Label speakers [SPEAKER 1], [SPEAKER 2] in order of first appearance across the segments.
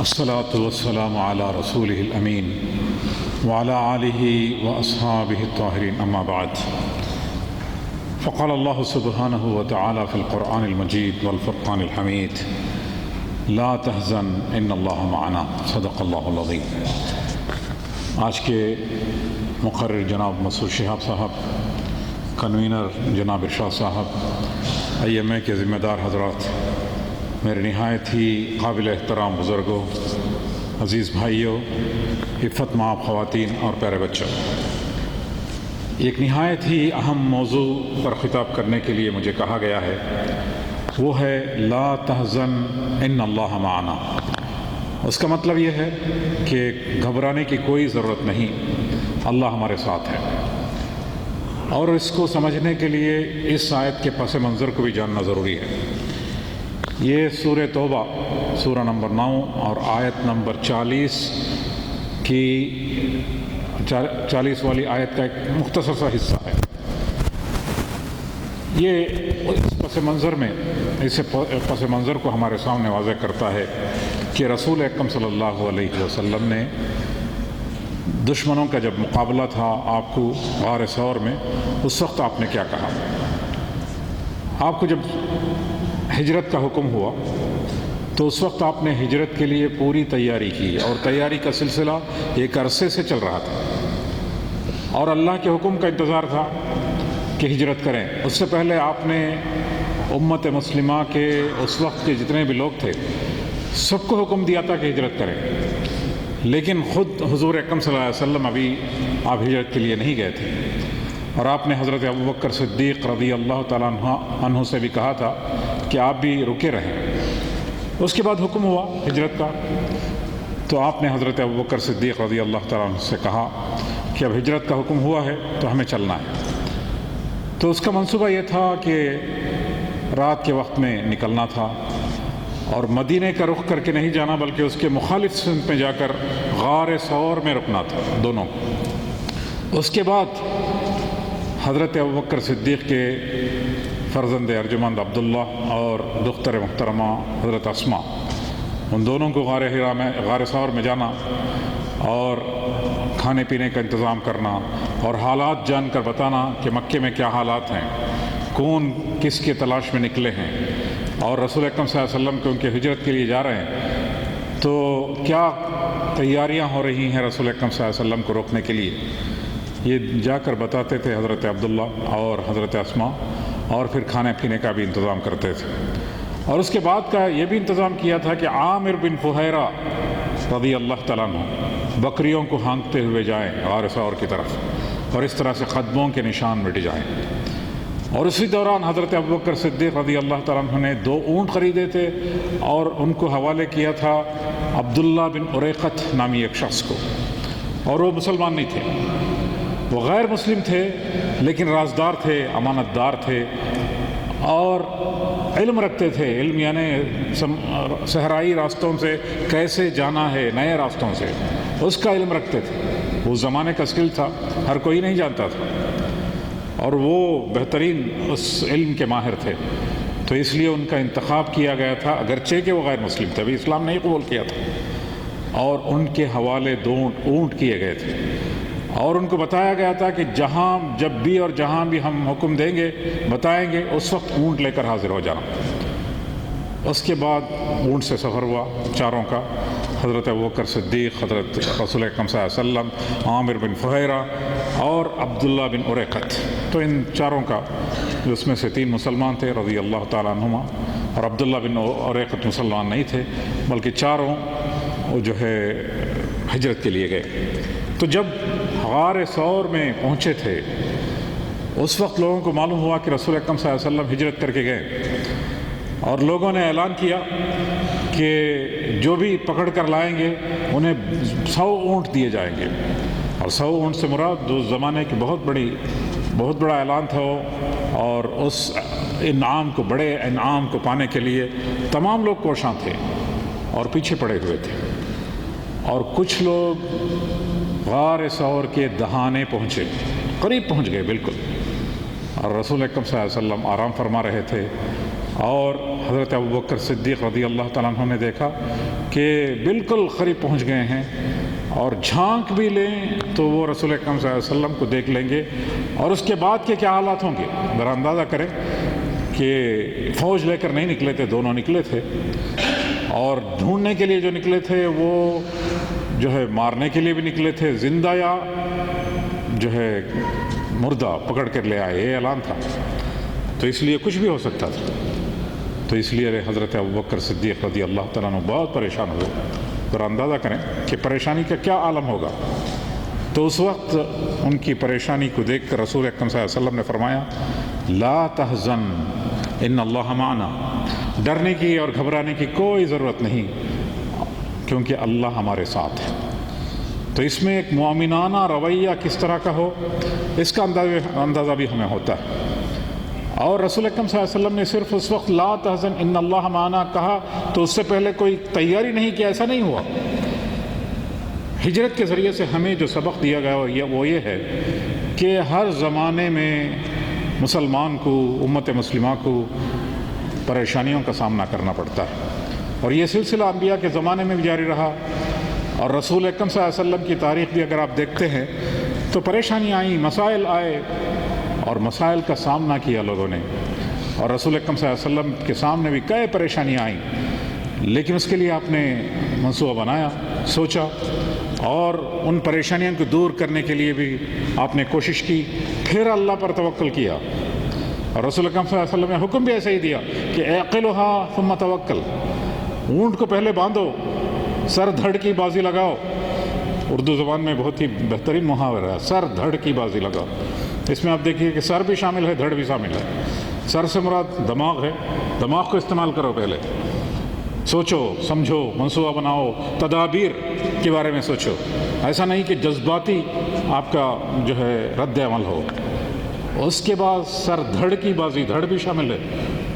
[SPEAKER 1] الصلاة والسلام على رسوله الأمين وعلى آله وأصحابه الطاهرين أما بعد فقال الله سبحانه وتعالى في القرآن المجيد والفرقان الحميد لا تحزن إن الله معنا صدق الله العظيم۔ آج کے مقرر جناب مسعود شہاب صاحب، کنوینر جناب ارشاد صاحب، IMA کے ذمہ دار حضرات، میرے نہایت ہی قابل احترام بزرگوں، عزیز بھائیوں، عفت مآب خواتین اور پیارے بچوں، ایک نہایت ہی اہم موضوع پر خطاب کرنے کے لیے مجھے کہا گیا ہے، وہ ہے لا تحزن ان اللہ معنا۔ اس کا مطلب یہ ہے کہ گھبرانے کی کوئی ضرورت نہیں، اللہ ہمارے ساتھ ہے۔ اور اس کو سمجھنے کے لیے اس آیت کے پس منظر کو بھی جاننا ضروری ہے۔ یہ سورہ توبہ سورہ نمبر 9 اور آیت نمبر 40 والی آیت کا ایک مختصر سا حصہ ہے۔ یہ اس پس منظر کو ہمارے سامنے واضح کرتا ہے کہ رسول اکرم صلی اللہ علیہ وسلم نے دشمنوں کا جب مقابلہ تھا آپ کو غار ثور میں، اس وقت آپ نے کیا کہا۔ آپ کو جب ہجرت کا حکم ہوا تو اس وقت آپ نے ہجرت کے لیے پوری تیاری کی، اور تیاری کا سلسلہ ایک عرصے سے چل رہا تھا، اور اللہ کے حکم کا انتظار تھا کہ ہجرت کریں۔ اس سے پہلے آپ نے امت مسلمہ کے اس وقت کے جتنے بھی لوگ تھے سب کو حکم دیا تھا کہ ہجرت کریں، لیکن خود حضور اکرم صلی اللہ علیہ وسلم ابھی آپ ہجرت کے لیے نہیں گئے تھے، اور آپ نے حضرت ابوبکر صدیق رضی اللہ تعالیٰ عنہ سے بھی کہا تھا کہ آپ بھی رکے رہیں۔ اس کے بعد حکم ہوا ہجرت کا، تو آپ نے حضرت ابوبکر صدیق رضی اللہ تعالیٰ عنہ سے کہا کہ اب ہجرت کا حکم ہوا ہے تو ہمیں چلنا ہے۔ تو اس کا منصوبہ یہ تھا کہ رات کے وقت میں نکلنا تھا، اور مدینے کا رخ کر کے نہیں جانا بلکہ اس کے مخالف سمت میں جا کر غار ثور میں رکنا تھا دونوں کو۔ اس کے بعد حضرت ابوبکر صدیق کے فرزند ارجمند عبداللہ اور دختر محترمہ حضرت اسماء، ان دونوں کو غار ثور میں جانا اور کھانے پینے کا انتظام کرنا، اور حالات جان کر بتانا کہ مکے میں کیا حالات ہیں، کون کس کے تلاش میں نکلے ہیں، اور رسول اکرم صلی اللہ علیہ وسلم کیونکہ ہجرت کے لیے جا رہے ہیں تو کیا تیاریاں ہو رہی ہیں رسول اکرم صلی اللہ علیہ وسلم کو روکنے کے لیے، یہ جا کر بتاتے تھے حضرت عبداللہ اور حضرت اسماء، اور پھر کھانے پینے کا بھی انتظام کرتے تھے۔ اور اس کے بعد کا یہ بھی انتظام کیا تھا کہ عامر بن فہیرہ رضی اللہ تعالیٰ عنہ بکریوں کو ہانکتے ہوئے جائیں غار ثور کی طرف، اور اس طرح سے قدموں کے نشان مٹ جائیں۔ اور اسی دوران حضرت ابوبکر صدیق رضی اللہ تعالیٰ عنہ نے 2 اونٹ خریدے تھے، اور ان کو حوالے کیا تھا عبداللہ بن اریقت نامی ایک شخص کو، اور وہ مسلمان نہیں تھے، وہ غیر مسلم تھے، لیکن رازدار تھے، امانت دار تھے، اور علم رکھتے تھے۔ علم یعنی صحرائی راستوں سے کیسے جانا ہے، نئے راستوں سے، اس کا علم رکھتے تھے۔ اس زمانے کا اسکل تھا، ہر کوئی نہیں جانتا تھا، اور وہ بہترین اس علم کے ماہر تھے، تو اس لیے ان کا انتخاب کیا گیا تھا، اگرچہ کہ وہ غیر مسلم تھے، ابھی اسلام نہیں قبول کیا تھا، اور ان کے حوالے 2 اونٹ کیے گئے تھے، اور ان کو بتایا گیا تھا کہ جب بھی اور جہاں بھی ہم حکم دیں گے، بتائیں گے، اس وقت اونٹ لے کر حاضر ہو جانا۔ اس کے بعد اونٹ سے سفر ہوا چاروں کا، حضرت ابوبکر صدیق، حضرت رسول اکرم صلی اللہ علیہ وسلم، عامر بن فہیرہ اور عبداللہ بن اریقت۔ تو ان چاروں کا، جس میں سے 3 مسلمان تھے رضی اللہ تعالیٰ عنہما، اور عبداللہ بن اریقت مسلمان نہیں تھے، بلکہ چاروں جو ہے ہجرت کے لیے گئے۔ تو جب غار ثور میں پہنچے تھے، اس وقت لوگوں کو معلوم ہوا کہ رسول اکرم صلی اللہ علیہ وسلم ہجرت کر کے گئے، اور لوگوں نے اعلان کیا کہ جو بھی پکڑ کر لائیں گے انہیں 100 اونٹ دیے جائیں گے، اور 100 اونٹ سے مراد اس زمانے کی بہت بڑا اعلان تھا وہ، اور اس بڑے انعام کو پانے کے لیے تمام لوگ کوشاں تھے اور پیچھے پڑے ہوئے تھے، اور کچھ لوگ غار ثور کے دہانے پہنچے، قریب پہنچ گئے بالکل، اور رسول اکرم صلی اللہ علیہ وسلم آرام فرما رہے تھے، اور حضرت ابوبکر صدیق رضی اللہ تعالیٰ عنہ نے دیکھا کہ بالکل قریب پہنچ گئے ہیں، اور جھانک بھی لیں تو وہ رسول اکرم صلی اللہ علیہ وسلم کو دیکھ لیں گے، اور اس کے بعد کے کیا حالات ہوں گے۔ ذرا اندازہ کریں کہ فوج لے کر نہیں نکلے تھے، دونوں نکلے تھے، اور ڈھونڈنے کے لیے جو نکلے تھے وہ جو ہے مارنے کے لیے بھی نکلے تھے، زندہ یا جو ہے مردہ پکڑ کر لے آئے، یہ اعلان تھا، تو اس لیے کچھ بھی ہو سکتا تھا۔ تو اس لیے حضرت ابوبکر صدیق رضی اللہ تعالیٰ عنہ بہت پریشان ہوئے۔ ذرا اندازہ کریں کہ پریشانی کا کیا عالم ہوگا۔ تو اس وقت ان کی پریشانی کو دیکھ کر رسول اکرم صلی اللہ علیہ وسلم نے فرمایا لا تحزن ان اللہ معنا، ڈرنے کی اور گھبرانے کی کوئی ضرورت نہیں، کیونکہ اللہ ہمارے ساتھ ہے۔ تو اس میں ایک مومنانہ رویہ کس طرح کا ہو، اس کا اندازہ بھی ہمیں ہوتا ہے۔ اور رسول اکرم صلی اللہ علیہ وسلم نے صرف اس وقت لا تحزن ان اللہ معنا کہا تو اس سے پہلے کوئی تیاری نہیں کی، ایسا نہیں ہوا۔ ہجرت کے ذریعے سے ہمیں جو سبق دیا گیا وہ یہ ہے کہ ہر زمانے میں مسلمان کو، امت مسلمہ کو پریشانیوں کا سامنا کرنا پڑتا ہے، اور یہ سلسلہ انبیاء کے زمانے میں بھی جاری رہا، اور رسول اکرم صلی اللہ علیہ وسلم کی تاریخ بھی اگر آپ دیکھتے ہیں تو پریشانیاں آئیں، مسائل آئے، اور مسائل کا سامنا کیا لوگوں نے، اور رسول اکرم صلی اللہ علیہ وسلم کے سامنے بھی کئی پریشانیاں آئیں، لیکن اس کے لیے آپ نے منصوبہ بنایا، سوچا، اور ان پریشانیوں کو دور کرنے کے لیے بھی آپ نے کوشش کی، پھر اللہ پر توکل کیا۔ اور رسول اکرم صلی اللہ علیہ وسلم نے حکم بھی ایسا ہی دیا کہ اعقلھا ثم توکل، اونٹ کو پہلے باندھو، سر دھڑ کی بازی لگاؤ۔ اردو زبان میں بہت ہی بہترین محاورہ ہے، سر دھڑ کی بازی لگاؤ۔ اس میں آپ دیکھیے کہ سر بھی شامل ہے، دھڑ بھی شامل ہے۔ سر سے مراد دماغ ہے، دماغ کو استعمال کرو، پہلے سوچو، سمجھو، منصوبہ بناؤ، تدابیر کے بارے میں سوچو، ایسا نہیں کہ جذباتی آپ کا جو ہے رد عمل ہو۔ اس کے بعد سر دھڑ کی بازی، دھڑ بھی شامل ہے،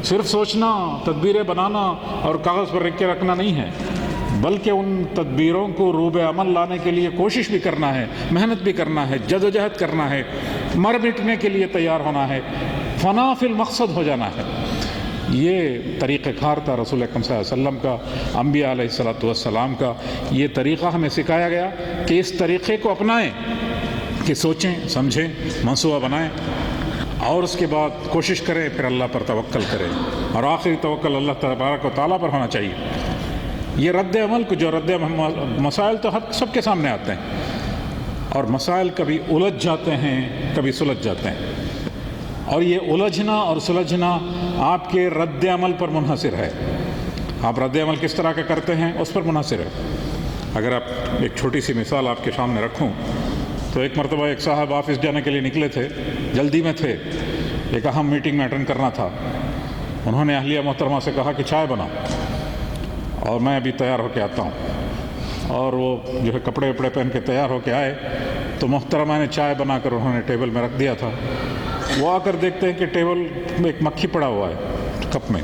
[SPEAKER 1] صرف سوچنا، تدبیریں بنانا اور کاغذ پر لکھ کے رکھنا نہیں ہے، بلکہ ان تدبیروں کو روب عمل لانے کے لیے کوشش بھی کرنا ہے، محنت بھی کرنا ہے، جدوجہد کرنا ہے، مر مٹنے کے لیے تیار ہونا ہے، فنا فی المقصد ہو جانا ہے۔ یہ طریقہ کار تھا رسول اکرم صلی اللہ علیہ وسلم کا، انبیاء علیہ السلام کا۔ یہ طریقہ ہمیں سکھایا گیا کہ اس طریقے کو اپنائیں، کہ سوچیں، سمجھیں، منصوبہ بنائیں، اور اس کے بعد کوشش کریں، پھر اللہ پر توکل کریں، اور آخری توکل اللہ تبارک و تعالیٰ پر ہونا چاہیے۔ یہ رد عمل کو جو مسائل تو سب کے سامنے آتے ہیں، اور مسائل کبھی الجھ جاتے ہیں، کبھی سلجھ جاتے ہیں، اور یہ الجھنا اور سلجھنا آپ کے رد عمل پر منحصر ہے۔ آپ رد عمل کس طرح کا کرتے ہیں اس پر منحصر ہے۔ اگر آپ ایک چھوٹی سی مثال آپ کے سامنے رکھوں تو ایک مرتبہ ایک صاحب آفس جانے کے لیے نکلے تھے، جلدی میں تھے، ایک اہم میٹنگ میں اٹینڈ کرنا تھا۔ انہوں نے اہلیہ محترمہ سے کہا کہ چائے بنا، اور میں ابھی تیار ہو کے آتا ہوں۔ اور وہ جو ہے کپڑے وپڑے پہن کے تیار ہو کے آئے تو محترمہ نے چائے بنا کر انہوں نے ٹیبل میں رکھ دیا تھا۔ وہ آ کر دیکھتے ہیں کہ ٹیبل میں ایک مکھی پڑا ہوا ہے کپ میں۔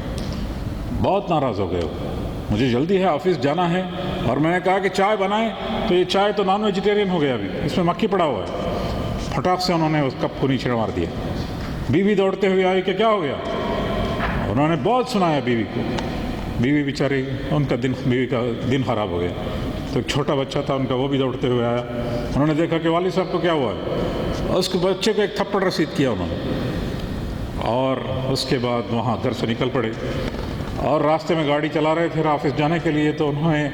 [SPEAKER 1] بہت ناراض ہو گئے ہو، مجھے جلدی ہے، آفس جانا ہے، اور میں نے کہا کہ چائے بنائیں، تو یہ چائے تو نان ویجیٹیرین ہو گیا، ابھی اس میں مکھی پڑا ہوا ہے۔ پھٹاک سے انہوں نے اس کپ کو نیچے مار دیا۔ بیوی دوڑتے ہوئے آئی کہ کیا ہو گیا؟ انہوں نے بہت سنایا بیوی کو۔ بیوی بیچاری، بیوی کا دن خراب ہو گیا۔ تو ایک چھوٹا بچہ تھا ان کا، وہ بھی دوڑتے ہوئے آیا۔ انہوں نے دیکھا کہ والد صاحب کو کیا ہوا ہے، اس کے بچے کو ایک تھپڑ رسید کیا انہوں نے، اور اس کے بعد وہاں گھر سے نکل پڑے، اور راستے میں گاڑی چلا رہے تھے آفس جانے کے لیے، تو انہیں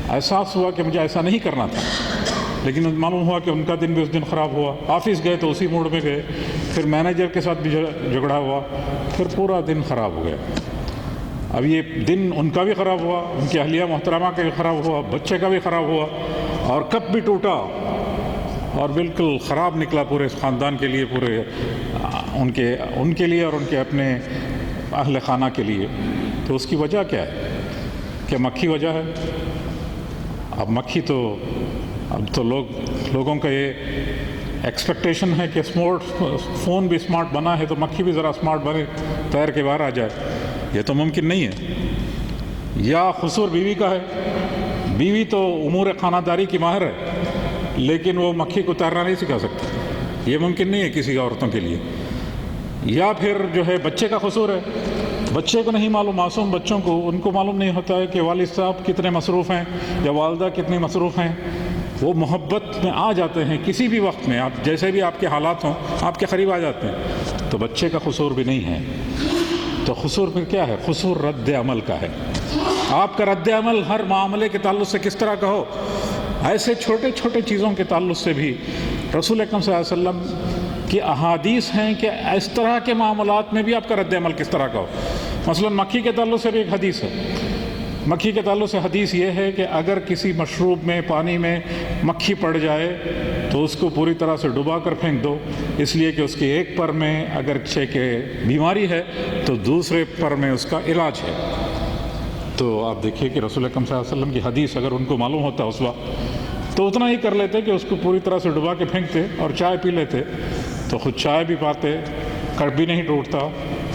[SPEAKER 1] احساس ہوا کہ مجھے ایسا نہیں کرنا تھا، لیکن معلوم ہوا کہ ان کا دن بھی اس دن خراب ہوا۔ آفس گئے تو اسی موڈ میں گئے، پھر مینیجر کے ساتھ بھی جھگڑا ہوا، پھر پورا دن خراب ہو گیا۔ اب یہ دن ان کا بھی خراب ہوا، ان کی اہلیہ محترمہ کا بھی خراب ہوا، بچے کا بھی خراب ہوا، اور کپ بھی ٹوٹا، اور بالکل خراب نکلا پورے خاندان کے لیے، پورے ان کے لیے اور ان کے اپنے اہل خانہ کے لیے۔ تو اس کی وجہ کیا ہے؟ کہ مکھی وجہ ہے۔ اب مکھی تو اب تو لوگوں کا یہ ایکسپیکٹیشن ہے کہ فون بھی اسمارٹ بنا ہے تو مکھی بھی ذرا اسمارٹ بنے، تیر کے باہر آ جائے۔ یہ تو ممکن نہیں ہے۔ یا قصور بیوی کا ہے، بیوی تو امور خانہ داری کی ماہر ہے، لیکن وہ مکھی کو تیرنا نہیں سکھا سکتی، یہ ممکن نہیں ہے کسی عورتوں کے لیے۔ یا پھر جو ہے بچے کا قصور ہے، بچے کو نہیں معلوم، معصوم بچوں کو ان کو معلوم نہیں ہوتا ہے کہ والد صاحب کتنے مصروف ہیں یا والدہ کتنی مصروف ہیں. وہ محبت میں آ جاتے ہیں کسی بھی وقت میں، آپ جیسے بھی آپ کے حالات ہوں آپ کے قریب آ جاتے ہیں. تو بچے کا قصور بھی نہیں ہے. تو قصور پھر کیا ہے؟ قصور رد عمل کا ہے. آپ کا رد عمل ہر معاملے کے تعلق سے کس طرح کا ہو. ایسے چھوٹے چھوٹے چیزوں کے تعلق سے بھی رسول اکرم صلی اللہ علیہ وسلم کی احادیث ہیں کہ اس طرح کے معاملات میں بھی آپ کا رد عمل کس طرح کا ہو. مثلا مکھی کے تعلق سے بھی ایک حدیث ہے. مکھی کے تعلق سے حدیث یہ ہے کہ اگر کسی مشروب میں پانی میں مکھی پڑ جائے تو اس کو پوری طرح سے ڈبا کر پھینک دو، اس لیے کہ اس کے ایک پر میں اگر کہ بیماری ہے تو دوسرے پر میں اس کا علاج ہے. تو آپ دیکھیے کہ رسول اکرم صلی اللہ علیہ وسلم کی حدیث اگر ان کو معلوم ہوتا اس وقت تو اتنا ہی کر لیتے کہ اس کو پوری طرح سے ڈبا کے پھینکتے اور چائے پی لیتے. تو خود چائے بھی پاتے، کڑ بھی نہیں ٹوٹتا،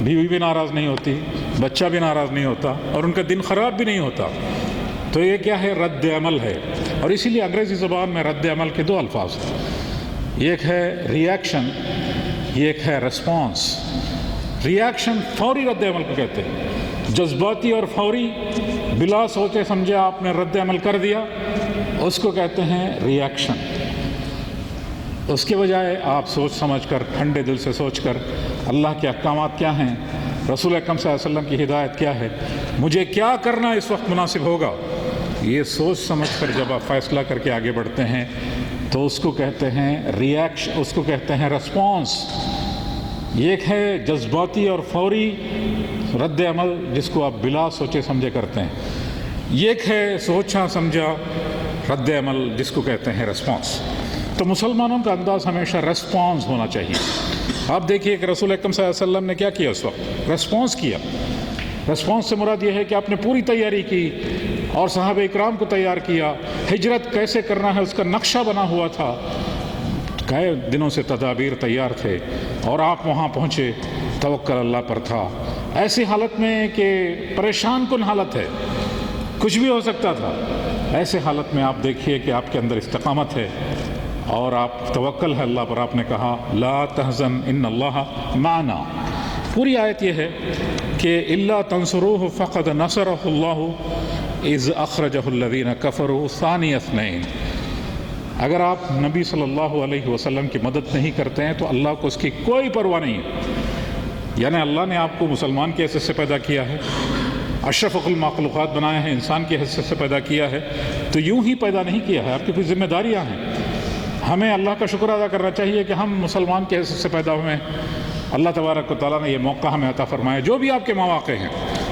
[SPEAKER 1] بیوی بھی ناراض نہیں ہوتی، بچہ بھی ناراض نہیں ہوتا اور ان کا دن خراب بھی نہیں ہوتا. تو یہ کیا ہے؟ رد عمل ہے. اور اسی لیے انگریزی زبان میں رد عمل کے دو الفاظ ہیں. ایک ہے ری ایکشن، ایک ہے ریسپانس. ری ایکشن فوری رد عمل کو کہتے ہیں. جذباتی اور فوری بلا سوچے سمجھے آپ نے رد عمل کر دیا، اس کو کہتے ہیں ری ایکشن. اس کے بجائے آپ سوچ سمجھ کر، ٹھنڈے دل سے سوچ کر اللہ کے احکامات کیا ہیں، رسول اکرم صلی اللہ علیہ وسلم کی ہدایت کیا ہے، مجھے کیا کرنا اس وقت مناسب ہوگا، یہ سوچ سمجھ کر جب آپ فیصلہ کر کے آگے بڑھتے ہیں تو اس کو کہتے ہیں ری ایکشن، اس کو کہتے ہیں ریسپانس. ایک ہے جذباتی اور فوری رد عمل جس کو آپ بلا سوچے سمجھے کرتے ہیں. ایک ہے سوچا سمجھا رد عمل جس کو کہتے ہیں ریسپانس. تو مسلمانوں کا انداز ہمیشہ ریسپانس ہونا چاہیے. آپ دیکھیے کہ رسول اکرم صلی اللہ علیہ وسلم نے کیا کیا اس وقت؟ ریسپانس کیا. ریسپانس سے مراد یہ ہے کہ آپ نے پوری تیاری کی اور صحابہ اکرام کو تیار کیا. ہجرت کیسے کرنا ہے اس کا نقشہ بنا ہوا تھا. کئی دنوں سے تدابیر تیار تھے اور آپ وہاں پہنچے. توکل اللہ پر تھا. ایسی حالت میں کہ پریشان کن حالت ہے، کچھ بھی ہو سکتا تھا. ایسے حالت میں آپ دیکھیے کہ آپ کے اندر استقامت ہے اور آپ توکل ہے اللہ پر. آپ نے کہا لا تحزن ان اللہ معنا. پوری آیت یہ ہے کہ الا تنصروه فقد نصره الله اذ اخرجه الذين كفروا ثاني اثنين. اگر آپ نبی صلی اللہ علیہ وسلم کی مدد نہیں کرتے ہیں تو اللہ کو اس کی کوئی پرواہ نہیں ہے. یعنی اللہ نے آپ کو مسلمان کی حیثیت سے پیدا کیا ہے، اشرف المخلوقات بنایا ہے، انسان کی حیثیت سے پیدا کیا ہے. تو یوں ہی پیدا نہیں کیا ہے، آپ کی کچھ ذمہ داریاں ہیں. ہمیں اللہ کا شکر ادا کرنا چاہیے کہ ہم مسلمان کی حیثیت سے پیدا ہوئے ہیں. اللہ تبارک و تعالیٰ نے یہ موقع ہمیں عطا فرمایا. جو بھی آپ کے مواقع ہیں،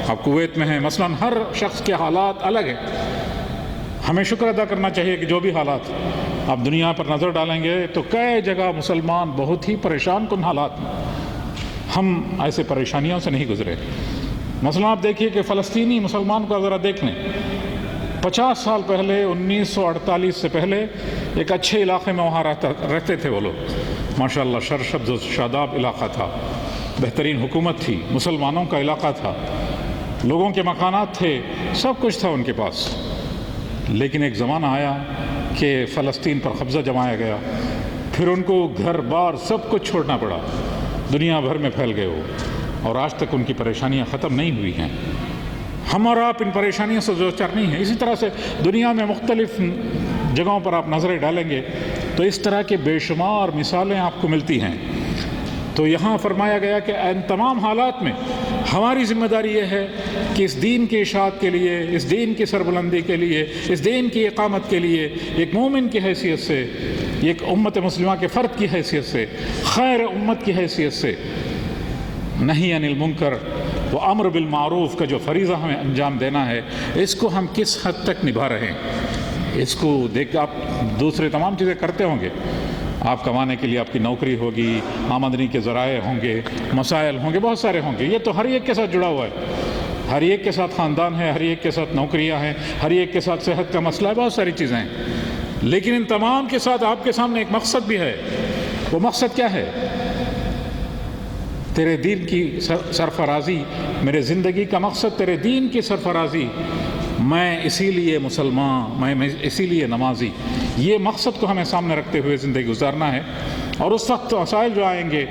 [SPEAKER 1] آپ کویت میں ہیں مثلا، ہر شخص کے حالات الگ ہیں. ہمیں شکر ادا کرنا چاہیے کہ جو بھی حالات آپ دنیا پر نظر ڈالیں گے تو کئی جگہ مسلمان بہت ہی پریشان کن حالات میں. ہم ایسے پریشانیوں سے نہیں گزرے. مثلا آپ دیکھیے کہ فلسطینی مسلمان کو ذرا دیکھ لیں. 50 سال پہلے 1948 سے پہلے ایک اچھے علاقے میں وہاں رہتے تھے وہ لوگ. ماشاءاللہ سرسبز و شاداب علاقہ تھا، بہترین حکومت تھی، مسلمانوں کا علاقہ تھا، لوگوں کے مکانات تھے، سب کچھ تھا ان کے پاس. لیکن ایک زمانہ آیا کہ فلسطین پر قبضہ جمایا گیا. پھر ان کو گھر بار سب کچھ چھوڑنا پڑا. دنیا بھر میں پھیل گئے وہ، اور آج تک ان کی پریشانیاں ختم نہیں ہوئی ہیں. ہم اور آپ ان پریشانیوں سے دوچار نہیں ہیں. اسی طرح سے دنیا میں مختلف جگہوں پر آپ نظریں ڈالیں گے تو اس طرح کے بے شمار مثالیں آپ کو ملتی ہیں. تو یہاں فرمایا گیا کہ ان تمام حالات میں ہماری ذمہ داری یہ ہے کہ اس دین کی اشاعت کے لیے، اس دین کی سربلندی کے لیے، اس دین کی اقامت کے لیے ایک مومن کی حیثیت سے، ایک امت مسلمہ کے فرد کی حیثیت سے، خیر امت کی حیثیت سے، نہی عن المنکر و امر بالمعروف کا جو فریضہ ہمیں انجام دینا ہے، اس کو ہم کس حد تک نبھا رہے ہیں. اس کو دیکھ آپ دوسرے تمام چیزیں کرتے ہوں گے. آپ کمانے کے لیے آپ کی نوکری ہوگی، آمدنی کے ذرائع ہوں گے، مسائل ہوں گے، بہت سارے ہوں گے. یہ تو ہر ایک کے ساتھ جڑا ہوا ہے. ہر ایک کے ساتھ خاندان ہے، ہر ایک کے ساتھ نوکریاں ہیں، ہر ایک کے ساتھ صحت کا مسئلہ ہے، بہت ساری چیزیں ہیں. لیکن ان تمام کے ساتھ آپ کے سامنے ایک مقصد بھی ہے. وہ مقصد کیا ہے؟ تیرے دین کی سرفرازی. میرے زندگی کا مقصد تیرے دین کی سرفرازی. میں اسی لیے مسلمان، میں اسی لیے نمازی. یہ مقصد کو ہمیں سامنے رکھتے ہوئے زندگی گزارنا ہے. اور اس وقت مسائل جو آئیں گے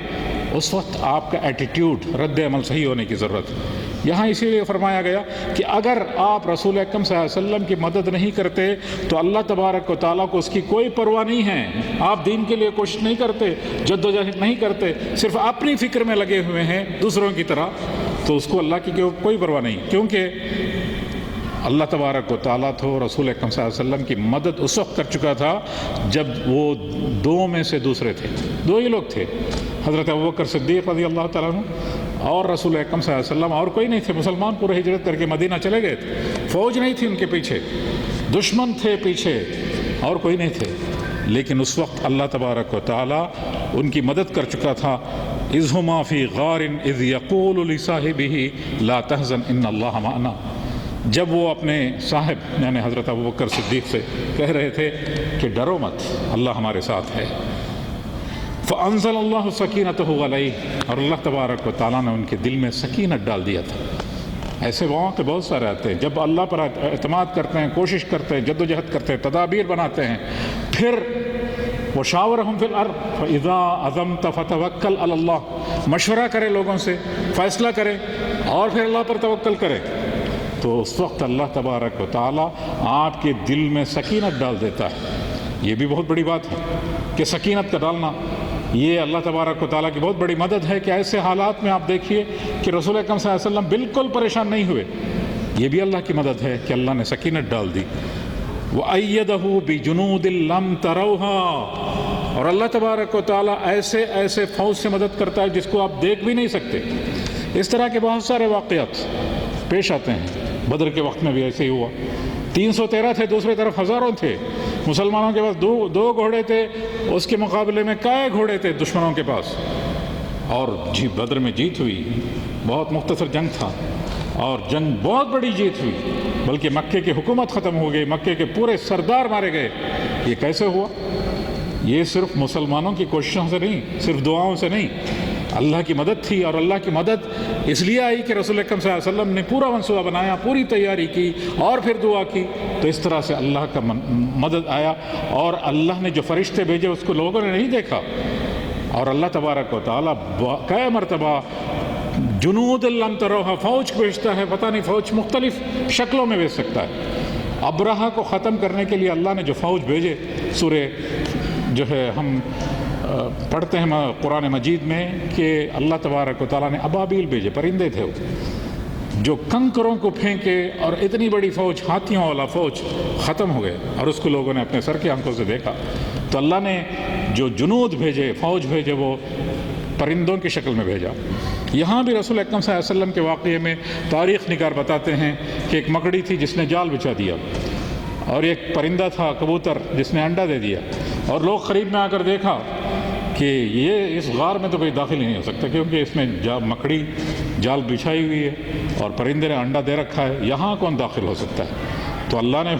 [SPEAKER 1] اس وقت آپ کا ایٹیٹیوڈ، رد عمل صحیح ہونے کی ضرورت ہے. یہاں اسی لیے فرمایا گیا کہ اگر آپ رسول اکرم صلی اللہ علیہ وسلم کی مدد نہیں کرتے تو اللہ تبارک و تعالیٰ کو اس کی کوئی پرواہ نہیں ہے. آپ دین کے لیے کوشش نہیں کرتے, جد و جہد نہیں کرتے, صرف اپنی فکر میں لگے ہوئے ہیں دوسروں کی طرح, تو اس کو اللہ کی کوئی پرواہ نہیں, کیونکہ اللہ تبارک و تعالیٰ تو رسول اکرم صلی اللہ علیہ وسلم کی مدد اس وقت کر چکا تھا جب وہ دو میں سے دوسرے تھے. دو ہی لوگ تھے, حضرت ابوبکر صدیق رضی اللہ تعالیٰ عنہ اور رسول اکرم صلی اللہ علیہ وسلم, اور کوئی نہیں تھے. مسلمان پورے ہجرت کر کے مدینہ چلے گئے تھے, فوج نہیں تھی ان کے پیچھے, دشمن تھے پیچھے, اور کوئی نہیں تھے. لیکن اس وقت اللہ تبارک و تعالیٰ ان کی مدد کر چکا تھا. اذ ہما فی غار اذ یقول لصاحبہ لا تحزن ان اللہ معنا, جب وہ اپنے صاحب یعنی حضرت ابوبکر صدیق سے کہہ رہے تھے کہ ڈرو مت, اللہ ہمارے ساتھ ہے. فانزل اللہ سکینتہ علیہ, اور اللہ تبارک و تعالیٰ نے ان کے دل میں سکینت ڈال دیا تھا. ایسے مواقع بہت سارے آتے ہیں جب اللہ پر اعتماد کرتے ہیں, کوشش کرتے ہیں, جد و جہد کرتے ہیں, تدابیر بناتے ہیں, پھر وشاورہم فی الامر فاذا عزمت فتوکل علی اللہ, مشورہ کرے لوگوں سے, فیصلہ کرے اور پھر اللہ پر توکل کرے, تو اس وقت اللہ تبارک و تعالیٰ آپ کے دل میں سکینت ڈال دیتا ہے. یہ بھی بہت بڑی بات ہے کہ سکینت کا ڈالنا, یہ اللہ تبارک و تعالیٰ کی بہت بڑی مدد ہے کہ ایسے حالات میں آپ دیکھیے کہ رسول اکرم صلی اللہ علیہ وسلم بالکل پریشان نہیں ہوئے. یہ بھی اللہ کی مدد ہے کہ اللہ نے سکینت ڈال دی. وَأَيَّدَهُ بِجُنُودٍ لَمْ تَرَوْهَا, اور اللہ تبارک و تعالیٰ ایسے فوج سے مدد کرتا ہے جس کو آپ دیکھ بھی نہیں سکتے. اس طرح کے بہت سارے واقعات پیش آتے ہیں. بدر کے وقت میں بھی ایسے ہی ہوا. 313 تھے, دوسری طرف ہزاروں تھے. مسلمانوں کے پاس دو گھوڑے تھے, اس کے مقابلے میں کئے گھوڑے تھے دشمنوں کے پاس, اور بدر میں جیت ہوئی. بہت مختصر جنگ تھا اور جنگ بہت بڑی جیت ہوئی, بلکہ مکے کی حکومت ختم ہو گئی, مکے کے پورے سردار مارے گئے. یہ کیسے ہوا؟ یہ صرف مسلمانوں کی کوششوں سے نہیں, صرف دعاؤں سے نہیں, اللہ کی مدد تھی. اور اللہ کی مدد اس لیے آئی کہ رسول اکرم صلی اللہ علیہ وسلم نے پورا منصوبہ بنایا, پوری تیاری کی اور پھر دعا کی, تو اس طرح سے اللہ کا مدد آیا. اور اللہ نے جو فرشتے بھیجے اس کو لوگوں نے نہیں دیکھا, اور اللہ تبارک و تعالیٰ کئی مرتبہ جنود لم تروہا, فوج بھیجتا ہے. پتہ نہیں فوج مختلف شکلوں میں بھیج سکتا ہے. ابرہہ کو ختم کرنے کے لیے اللہ نے جو فوج بھیجے, سورہ جو ہے ہم پڑھتے ہیں قرآن مجید میں کہ اللہ تبارک و تعالیٰ نے ابابیل بھیجے, پرندے تھے وہ, جو کنکروں کو پھینکے, اور اتنی بڑی فوج, ہاتھیوں والا فوج ختم ہو گئے, اور اس کو لوگوں نے اپنے سر کی آنکھوں سے دیکھا. تو اللہ نے جو جنود بھیجے, فوج بھیجے, وہ پرندوں کی شکل میں بھیجا. یہاں بھی رسول اکرم صلی اللہ علیہ وسلم کے واقعے میں تاریخ نگار بتاتے ہیں کہ ایک مکڑی تھی جس نے جال بچھا دیا, اور ایک پرندہ تھا کبوتر جس نے انڈا دے دیا, اور لوگ قریب میں آ کر دیکھا کہ یہ اس غار میں تو کوئی داخل ہی نہیں ہو سکتا, کیونکہ اس میں مکڑی جال بچھائی ہوئی ہے اور پرندے نے انڈا دے رکھا ہے, یہاں کون داخل ہو سکتا ہے؟ تو اللہ نے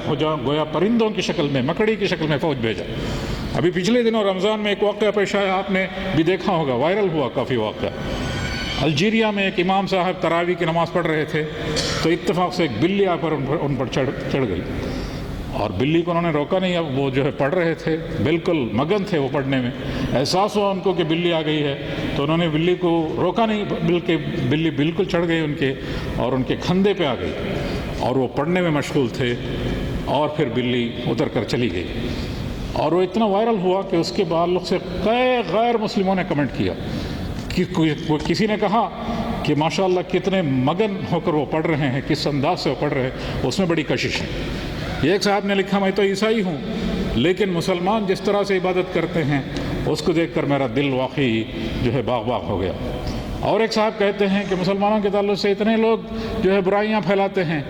[SPEAKER 1] گویا پرندوں کی شکل میں, مکڑی کی شکل میں فوج بھیجا. ابھی پچھلے دنوں رمضان میں ایک واقعہ پیش آیا, آپ نے بھی دیکھا ہوگا, وائرل ہوا کافی واقعہ. الجیریا میں ایک امام صاحب تراویح کی نماز پڑھ رہے تھے, تو اتفاق سے ایک بلی آ کر ان پر چڑھ گئی, اور بلی کو انہوں نے روکا نہیں. اب وہ جو ہے پڑھ رہے تھے, بالکل مگن تھے وہ پڑھنے میں, احساس ہوا ان کو کہ بلی آ گئی ہے, تو انہوں نے بلی کو روکا نہیں, بلکہ بلی بالکل چڑھ گئی ان کے, اور ان کے کھندے پہ آ گئی, اور وہ پڑھنے میں مشغول تھے, اور پھر بلی اتر کر چلی گئی. اور وہ اتنا وائرل ہوا کہ اس کے تعلق سے کئی غیر مسلموں نے کمنٹ کیا. کسی نے کہا کہ ماشاءاللہ کتنے مگن ہو کر وہ پڑھ رہے ہیں, کس انداز سے وہ پڑھ رہے ہیں, اس میں بڑی کشش ہے. ایک صاحب نے لکھا, میں تو عیسائی ہوں لیکن مسلمان جس طرح سے عبادت کرتے ہیں اس کو دیکھ کر میرا دل واقعی جو ہے باغ باغ ہو گیا. اور ایک صاحب کہتے ہیں کہ مسلمانوں کے تعلق سے اتنے لوگ جو ہے برائیاں پھیلاتے ہیں,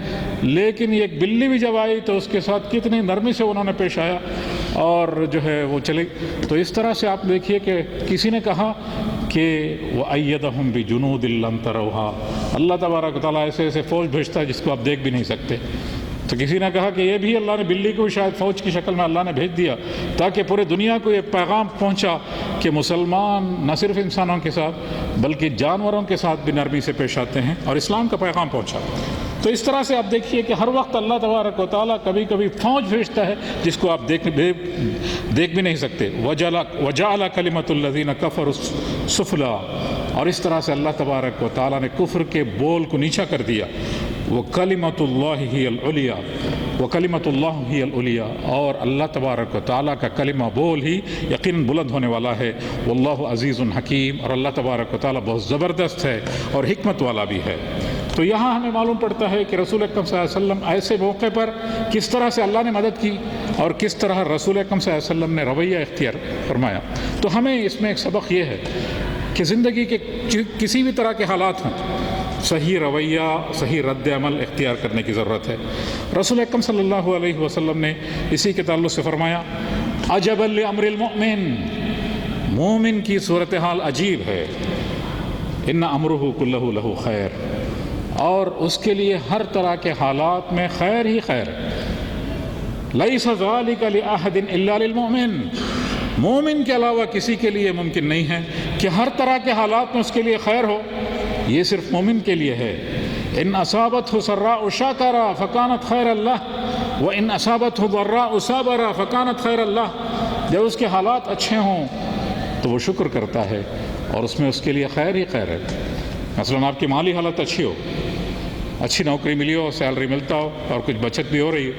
[SPEAKER 1] لیکن ایک بلی بھی جب آئی تو اس کے ساتھ کتنی نرمی سے انہوں نے پیش آیا, اور جو ہے وہ چلے. تو اس طرح سے آپ دیکھیے کہ کسی نے کہا کہ وَأَيَّدَهُمْ بِجُنُودٍ لَمْ تَرَوْهَا, اللہ تبارک و تعالیٰ ایسے فوج بھیجتا ہے جس کو آپ دیکھ بھی نہیں سکتے. تو کسی نے کہا کہ یہ بھی اللہ نے بلی کو شاید فوج کی شکل میں اللہ نے بھیج دیا تاکہ پورے دنیا کو یہ پیغام پہنچا کہ مسلمان نہ صرف انسانوں کے ساتھ بلکہ جانوروں کے ساتھ بھی نرمی سے پیش آتے ہیں, اور اسلام کا پیغام پہنچا. تو اس طرح سے آپ دیکھیے کہ ہر وقت اللہ تبارک و تعالیٰ کبھی کبھی فوج بھیجتا ہے جس کو آپ دیکھ بھی نہیں سکتے. وَجَعَلَ كَلِمَةُ الَّذِينَ كَفَرُوا السُّفْلَىٰ, اور اس طرح سے اللہ تبارک و تعالیٰ نے کفر کے بول کو نیچا کر دیا. وہ کلمۃ اللہ ہی العلیٰ، وہ کلمۃ اللہ ہی العلیٰ، اور اللہ تبارک و تعالیٰ کا کلمہ بول ہی یقیناً بلند ہونے والا ہے. واللہ عزیز حکیم، اور اللہ تبارک و تعالیٰ بہت زبردست ہے اور حکمت والا بھی ہے. تو یہاں ہمیں معلوم پڑتا ہے کہ رسول اکرم صلی اللہ علیہ وسلم ایسے موقع پر کس طرح سے اللہ نے مدد کی اور کس طرح رسول اکرم صلی اللہ علیہ وسلم نے رویہ اختیار فرمایا. تو ہمیں اس میں ایک سبق یہ ہے کہ زندگی کے کسی بھی طرح کے حالات ہوں، صحیح رویہ، صحیح رد عمل اختیار کرنے کی ضرورت ہے. رسول اکرم صلی اللہ علیہ وسلم نے اسی کے تعلق سے فرمایا عجبا لامر المؤمن، مومن کی صورتحال عجیب ہے. ان امرہ کلہ لہ خیر، اور اس کے لیے ہر طرح کے حالات میں خیر ہی خیر ہے. لیس ذلک لأحد الا للمؤمن، مومن کے علاوہ کسی کے لیے ممکن نہیں ہے کہ ہر طرح کے حالات میں اس کے لیے خیر ہو، یہ صرف مومن کے لیے ہے. ان اصابتہ سراء شکر فکانت خیر اللہ، وان اصابتہ ضراء صبر فکانت خیر اللہ. جب اس کے حالات اچھے ہوں تو وہ شکر کرتا ہے اور اس میں اس کے لیے خیر ہی خیر ہے. مثلا آپ کی مالی حالت اچھی ہو، اچھی نوکری ملی ہو، سیلری ملتا ہو اور کچھ بچت بھی ہو رہی ہو،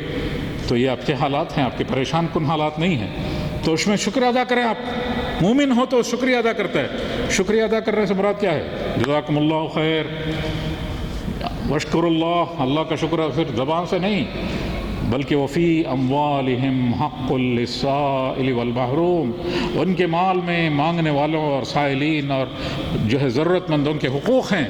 [SPEAKER 1] تو یہ آپ کے حالات ہیں، آپ کے پریشان کن حالات نہیں ہیں. تو اس میں شکر ادا کریں. آپ مومن ہو تو شکریہ ادا کرتا ہے. شکریہ ادا کرنے سے مراد کیا ہے؟ جزاکم اللہ خیر، واشکر اللہ، اللہ کا شکر صرف زبان سے نہیں بلکہ وفی اموالہم حق للسائل والمحروم، ان کے مال میں مانگنے والوں اور سائلین اور جو ہے ضرورت مندوں کے حقوق ہیں.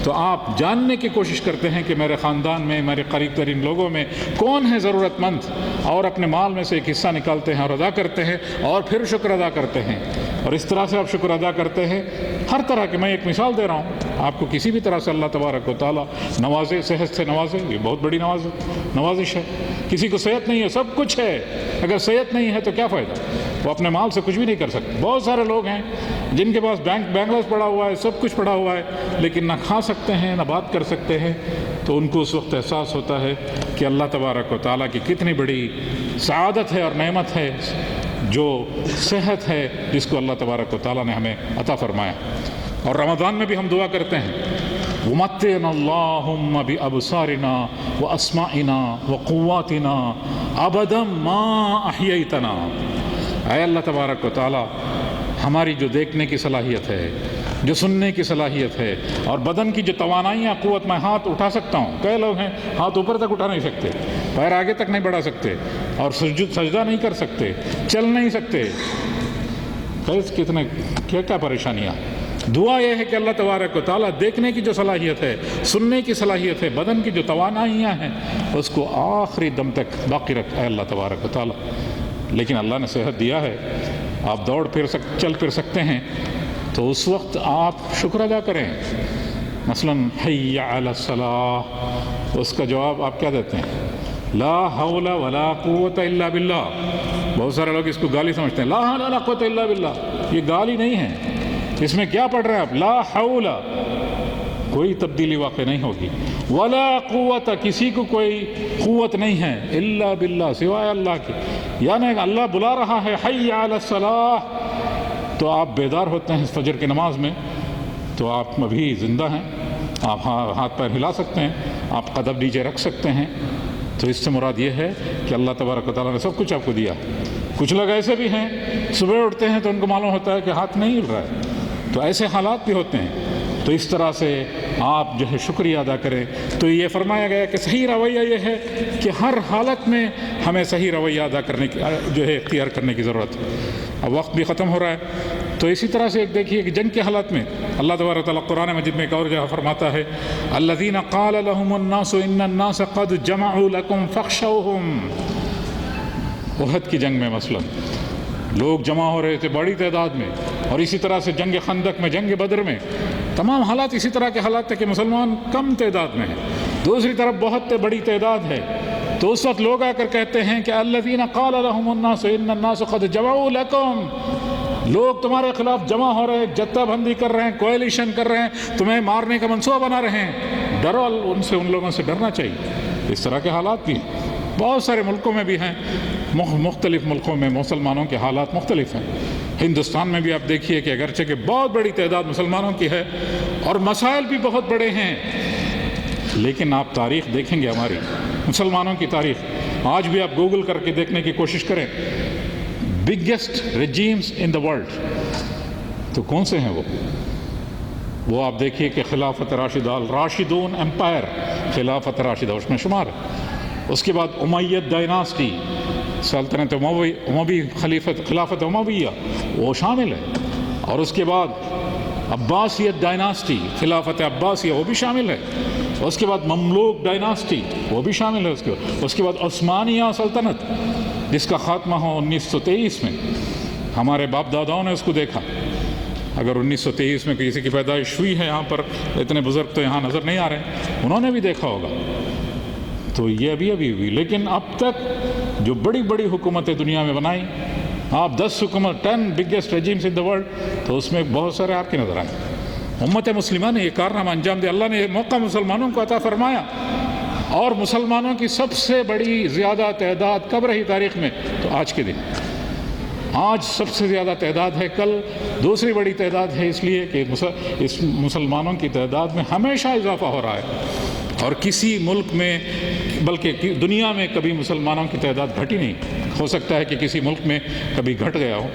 [SPEAKER 1] تو آپ جاننے کی کوشش کرتے ہیں کہ میرے خاندان میں، میرے قریب ترین لوگوں میں کون ہے ضرورت مند، اور اپنے مال میں سے ایک حصہ نکالتے ہیں اور ادا کرتے ہیں اور پھر شکر ادا کرتے ہیں. اور اس طرح سے آپ شکر ادا کرتے ہیں ہر طرح کے. میں ایک مثال دے رہا ہوں، آپ کو کسی بھی طرح سے اللہ تبارک و تعالیٰ نوازے، صحت سے نوازے، یہ بہت بڑی نوازش ہے. کسی کو صحت نہیں ہے، سب کچھ ہے، اگر صحت نہیں ہے تو کیا فائدہ؟ وہ اپنے مال سے کچھ بھی نہیں کر سکتے. بہت سارے لوگ ہیں جن کے پاس بینک بیلنس پڑا ہوا ہے، سب کچھ پڑا ہوا ہے، لیکن نہ کھا سکتے ہیں نہ بات کر سکتے ہیں. تو ان کو اس وقت احساس ہوتا ہے کہ اللہ تبارک و تعالیٰ کی کتنی بڑی سعادت ہے اور نعمت ہے جو صحت ہے جس کو اللہ تبارک و تعالیٰ نے ہمیں عطا فرمایا. اور رمضان میں بھی ہم دعا کرتے ہیں وَمَتِّعْنَا اللَّهُمَّ بِأَبْصَارِنَا وَأَسْمَاعِنَا وَقُوَّاتِنَا أَبَدًا مَا أَحْيَيْتَنَا. اے اللہ تبارک و تعالیٰ، ہماری جو دیکھنے کی صلاحیت ہے، جو سننے کی صلاحیت ہے، اور بدن کی جو توانائیاں، قوت، میں ہاتھ اٹھا سکتا ہوں. کئی لوگ ہیں ہاتھ اوپر تک اٹھا نہیں سکتے، پیر آگے تک نہیں بڑھا سکتے، اور سجدہ نہیں کر سکتے، چل نہیں سکتے. کتنے کیا پریشانیاں. دعا یہ ہے کہ اللہ تبارک و تعالیٰ دیکھنے کی جو صلاحیت ہے، سننے کی صلاحیت ہے، بدن کی جو توانائیاں ہیں، اس کو آخری دم تک باقی رکھا ہے اللہ تبارک و تعالیٰ. لیکن اللہ نے صحت دیا ہے، آپ چل پھر سکتے ہیں، تو اس وقت آپ شکر ادا کریں. مثلا حی علی الصلاۃ، اس کا جواب آپ کیا دیتے ہیں؟ لا حول ولا قوت الا باللہ. بہت سارے لوگ اس کو گالی سمجھتے ہیں. لا حول ولا قوت الا باللہ، یہ گالی نہیں ہے. اس میں کیا پڑھ رہے ہیں آپ؟ لا حول، کوئی تبدیلی واقع نہیں ہوگی. ولا قوت، کسی کو کوئی قوت نہیں ہے، الا باللہ، سوائے اللہ کی. یعنی اللہ بلا رہا ہے حی علی الصلاۃ، تو آپ بیدار ہوتے ہیں فجر کی نماز میں، تو آپ ابھی زندہ ہیں، آپ ہاتھ پیر ہلا سکتے ہیں، آپ قدم نیچے رکھ سکتے ہیں. تو اس سے مراد یہ ہے کہ اللہ تبارک و تعالیٰ نے سب کچھ آپ کو دیا. کچھ لوگ ایسے بھی ہیں صبح اٹھتے ہیں تو ان کو معلوم ہوتا ہے کہ ہاتھ نہیں ہل رہا ہے، تو ایسے حالات بھی ہوتے ہیں. تو اس طرح سے آپ جو ہے شکریہ ادا کریں. تو یہ فرمایا گیا کہ صحیح رویہ یہ ہے کہ ہر حالت میں ہمیں صحیح رویہ ادا کرنے کی جو ہے اختیار کرنے کی ضرورت ہے. اب وقت بھی ختم ہو رہا ہے، تو اسی طرح سے ایک دیکھیے کہ جنگ کے حالات میں اللہ تبارک تعالیٰ قرآن مجید میں ایک اور جگہ فرماتا ہے الذین قال لهم الناس ان الناس قد جمعوا لكم فاخشوهم. احد کی جنگ میں مثلا لوگ جمع ہو رہے تھے بڑی تعداد میں، اور اسی طرح سے جنگ خندق میں، جنگ بدر میں، تمام حالات اسی طرح کے حالات تھے کہ مسلمان کم تعداد میں ہیں، دوسری طرف بہت بڑی تعداد ہے. تو اس وقت لوگ آ کر کہتے ہیں کہ الذین قال لهم الناس ان الناس قد جمعوا لكم، لوگ تمہارے خلاف جمع ہو رہے ہیں، جتہ بندی کر رہے ہیں، کوئلیشن کر رہے ہیں، تمہیں مارنے کا منصوبہ بنا رہے ہیں. ڈرو ان سے، ان لوگوں سے ڈرنا چاہیے. اس طرح کے حالات بھی بہت سارے ملکوں میں بھی ہیں، مختلف ملکوں میں مسلمانوں کے حالات مختلف ہیں. ہندوستان میں بھی آپ دیکھیے کہ اگرچہ کہ بہت بڑی تعداد مسلمانوں کی ہے اور مسائل بھی بہت بڑے ہیں، لیکن آپ تاریخ دیکھیں گے ہماری مسلمانوں کی تاریخ، آج بھی آپ گوگل کر کے دیکھنے کی کوشش کریں، biggest regimes in the world تو کون سے ہیں وہ آپ دیکھیے کہ خلافت راشدہ، الراشدون امپائر، خلافت راشدہ اس میں شمار ہے، اس کے بعد امیہ ڈائناسٹی، سلطنت اموی، خلافت امویہ وہ شامل ہے، اور اس کے بعد عباسیت ڈائناسٹی، خلافت عباسیہ وہ بھی شامل ہے، اس کے بعد مملوک ڈائناسٹی وہ بھی شامل ہے، اس کے بعد عثمانیہ سلطنت جس کا خاتمہ ہو 1923 میں، ہمارے باپ داداؤں نے اس کو دیکھا، اگر 1923 میں کسی کی پیدائش ہوئی ہے یہاں پر، اتنے بزرگ تو یہاں نظر نہیں آ رہے، انہوں نے بھی دیکھا ہوگا، تو یہ ابھی ہوئی، لیکن اب تک جو بڑی بڑی حکومتیں دنیا میں بنائیں، آپ 10 biggest regimes in the world, تو اس میں بہت سارے آپ کی نظر آئیں۔ امت مسلمہ نے یہ کارنامہ انجام دیا، اللہ نے یہ موقع مسلمانوں کو عطا فرمایا، اور مسلمانوں کی سب سے بڑی زیادہ تعداد کب رہی تاریخ میں؟ تو آج کے دن، آج سب سے زیادہ تعداد ہے، کل دوسری بڑی تعداد ہے، اس لیے کہ اس مسلمانوں کی تعداد میں ہمیشہ اضافہ ہو رہا ہے، اور کسی ملک میں بلکہ دنیا میں کبھی مسلمانوں کی تعداد گھٹی نہیں، ہو سکتا ہے کہ کسی ملک میں کبھی گھٹ گیا ہو،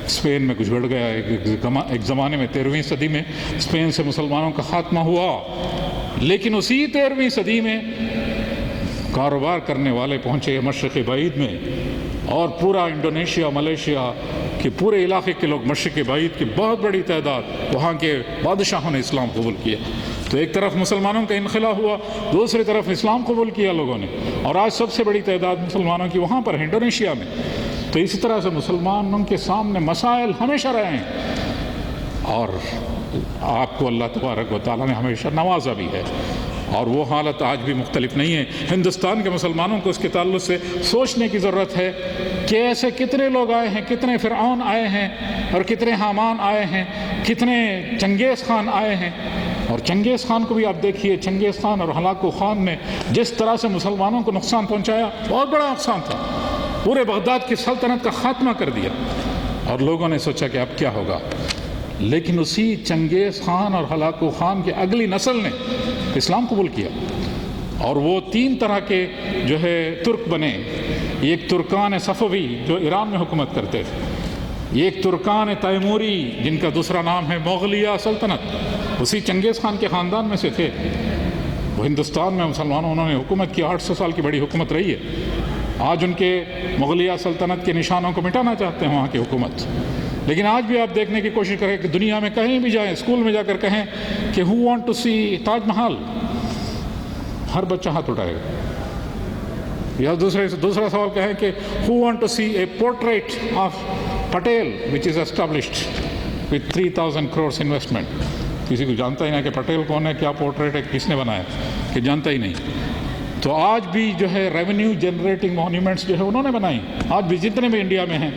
[SPEAKER 1] اسپین میں کچھ گھٹ گیا، ایک زمانے میں 13ویں صدی میں اسپین سے مسلمانوں کا خاتمہ ہوا، لیکن اسی 13ویں صدی میں کاروبار کرنے والے پہنچے مشرق بعید میں، اور پورا انڈونیشیا، ملیشیا کے پورے علاقے کے لوگ، مشرق بعید کی بہت بڑی تعداد، وہاں کے بادشاہوں نے اسلام قبول کیا، تو ایک طرف مسلمانوں کا انخلا ہوا، دوسری طرف اسلام قبول کیا لوگوں نے، اور آج سب سے بڑی تعداد مسلمانوں کی وہاں پر ہے، انڈونیشیا میں۔ تو اسی طرح سے مسلمانوں کے سامنے مسائل ہمیشہ رہے ہیں، اور آپ کو اللہ تبارک و تعالیٰ نے ہمیشہ نوازا بھی ہے، اور وہ حالت آج بھی مختلف نہیں ہے۔ ہندوستان کے مسلمانوں کو اس کے تعلق سے سوچنے کی ضرورت ہے کہ ایسے کتنے لوگ آئے ہیں، کتنے فرعون آئے ہیں، اور کتنے حامان آئے ہیں، کتنے چنگیز خان آئے ہیں، اور چنگیز خان کو بھی آپ دیکھیے، چنگیز خان اور ہلاکو خان نے جس طرح سے مسلمانوں کو نقصان پہنچایا، بہت بڑا نقصان تھا، پورے بغداد کی سلطنت کا خاتمہ کر دیا، اور لوگوں نے سوچا کہ اب کیا ہوگا، لیکن اسی چنگیز خان اور ہلاکو خان کی اگلی نسل نے اسلام قبول کیا، اور وہ 3 طرح کے جو ہے ترک بنے، ایک ترکان صفوی جو ایران میں حکومت کرتے تھے، ایک ترکان تیموری جن کا دوسرا نام ہے مغلیہ سلطنت، اسی چنگیز خان کے خاندان میں سے تھے، وہ ہندوستان میں مسلمانوں انہوں نے حکومت کی، 800 سال کی بڑی حکومت رہی ہے، آج ان کے مغلیہ سلطنت کے نشانوں کو مٹانا چاہتے ہیں وہاں کی حکومت، لیکن آج بھی آپ دیکھنے کی کوشش کریں کہ دنیا میں کہیں بھی جائیں، اسکول میں جا کر کہیں کہ who want to see Taj Mahal, ہر بچہ ہاتھ اٹھائے گا، یا دوسرا سوال کہیں کہ who want to see a portrait of Patel which is established with 3,000 crores investment، کسی کو جانتا ہی نہیں کہ پٹیل کون ہے، کیا پورٹریٹ ہے، کس نے بنایا، کہ جانتا ہی نہیں۔ تو آج بھی جو ہے ریونیو جنریٹنگ مونیومنٹس جو ہے انہوں نے بنائی، آج بھی جتنے بھی انڈیا میں ہیں،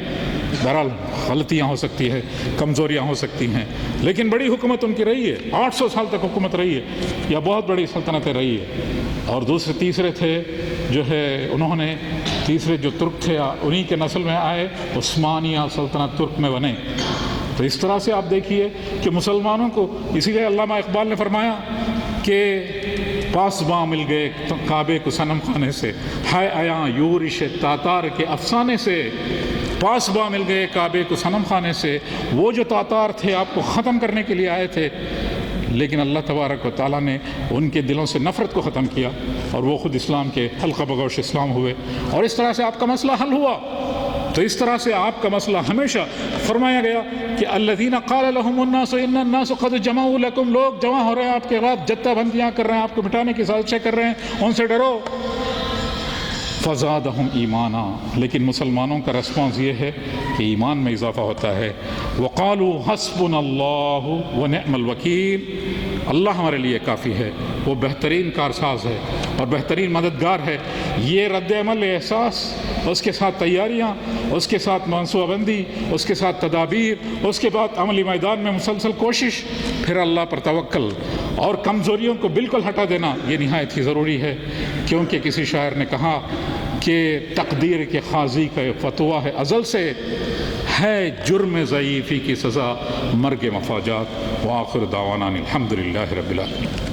[SPEAKER 1] بہرحال غلطیاں ہو سکتی ہے، کمزوریاں ہو سکتی ہیں، لیکن بڑی حکومت ان کی رہی ہے، 800 سال تک حکومت رہی ہے، یا بہت بڑی سلطنتیں رہی ہے، اور تیسرے تھے جو ہے انہوں نے تیسرے جو ترک تھے انہی کے نسل میں آئے، عثمانیہ سلطنت ترک میں بنے۔ تو اس طرح سے آپ دیکھیے کہ مسلمانوں کو، اسی لیے علامہ اقبال نے فرمایا کہ پاسباں مل گئے کعبے کو صنم خانے سے، ہائے آیاں یورش تاتار کے افسانے سے، پاسباں مل گئے کعبے کو صنم خانے سے، وہ جو تاتار تھے آپ کو ختم کرنے کے لیے آئے تھے، لیکن اللہ تبارک و تعالیٰ نے ان کے دلوں سے نفرت کو ختم کیا، اور وہ خود اسلام کے حلقہ بگوش اسلام ہوئے، اور اس طرح سے آپ کا مسئلہ حل ہوا۔ تو اس طرح سے آپ کا مسئلہ ہمیشہ فرمایا گیا کہ الذین قال لهم الناس ان الناس قد جمعوا لكم، لوگ جمع ہو رہے ہیں آپ کے خلاف، جتھہ بندیاں کر رہے ہیں، آپ کو مٹانے کی سازشیں کر رہے ہیں، ان سے ڈرو۔ فزادہم ایمانا، لیکن مسلمانوں کا رسپانس یہ ہے کہ ایمان میں اضافہ ہوتا ہے۔ وقالوا حسبنا اللہ ونعم الوکیل، اللہ ہمارے لیے کافی ہے، وہ بہترین کارساز ہے اور بہترین مددگار ہے۔ یہ رد عمل احساس، اس کے ساتھ تیاریاں، اس کے ساتھ منصوبہ بندی، اس کے ساتھ تدابیر، اس کے بعد عملی میدان میں مسلسل کوشش، پھر اللہ پر توکل، اور کمزوریوں کو بالکل ہٹا دینا، یہ نہایت ہی ضروری ہے، کیونکہ کسی شاعر نے کہا کہ تقدیر کے قاضی کا فتویٰ ہے ازل سے، ہے جرم ضعیفی کی سزا مرگ مفاجات۔ وآخر دعوانا الحمدللہ رب العالمین۔